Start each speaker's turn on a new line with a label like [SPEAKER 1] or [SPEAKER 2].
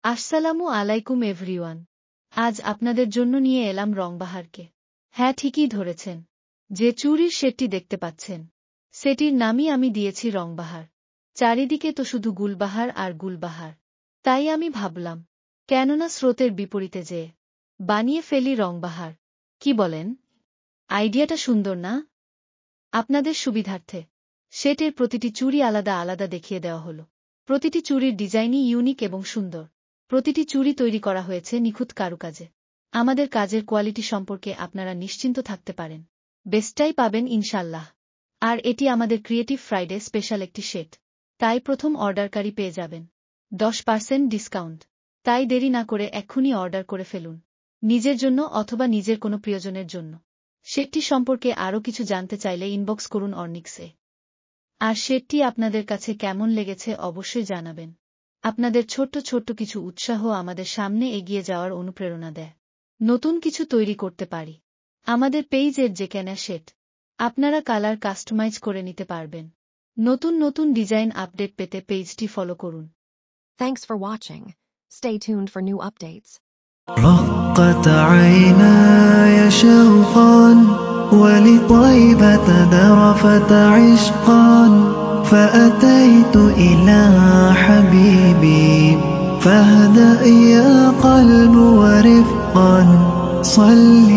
[SPEAKER 1] আসসালামু আলাইকুম এভরিওয়ান। আজ আপনাদের জন্য নিয়ে এলাম রংবাহারকে। হ্যাঁ, ঠিকই ধরেছেন, যে চুড়ির সেটটি দেখতে পাচ্ছেন সেটির নামই আমি দিয়েছি রংবাহার। চারিদিকে তো শুধু গুলবাহার আর গুলবাহার, তাই আমি ভাবলাম কেননা স্রোতের বিপরীতে যেয়ে বানিয়ে ফেলি রংবাহার। কি বলেন? আইডিয়াটা সুন্দর না? আপনাদের সুবিধার্থে সেটের প্রতিটি চুড়ি আলাদা আলাদা দেখিয়ে দেওয়া হলো। প্রতিটি চুড়ির ডিজাইনই ইউনিক এবং সুন্দর। প্রতিটি চুড়ি তৈরি করা হয়েছে নিখুঁত কারুকাজে। আমাদের কাজের কোয়ালিটি সম্পর্কে আপনারা নিশ্চিন্ত থাকতে পারেন, বেস্টটাই পাবেন ইনশাল্লাহ। আর এটি আমাদের ক্রিয়েটিভ ফ্রাইডে স্পেশাল একটি সেট, তাই প্রথম অর্ডারকারী পেয়ে যাবেন 10% ডিসকাউন্ট। তাই দেরি না করে এক্ষুনি অর্ডার করে ফেলুন, নিজের জন্য অথবা নিজের কোনো প্রিয়জনের জন্য। সেটটি সম্পর্কে আরও কিছু জানতে চাইলে ইনবক্স করুন অর্নিক্সে। আর সেটটি আপনাদের কাছে কেমন লেগেছে অবশ্যই জানাবেন। আপনাদের ছোট্ট ছোট্ট কিছু উৎসাহ আমাদের সামনে এগিয়ে যাওয়ার অনুপ্রেরণা দেয়, নতুন কিছু তৈরি করতে পারি। আমাদের পেইজের যে কেনা সেট আপনারা কালার কাস্টমাইজ করে নিতে পারবেন। নতুন নতুন ডিজাইন আপডেট পেতে পেইজটি ফলো করুন।
[SPEAKER 2] Thanks for watching. Stay tuned for new updates.
[SPEAKER 3] رقت عيناي شوقا ولطيبة ذرفت عشقا فأتيت إلى حبيبي فاهدأ يا قلب ورفقا صل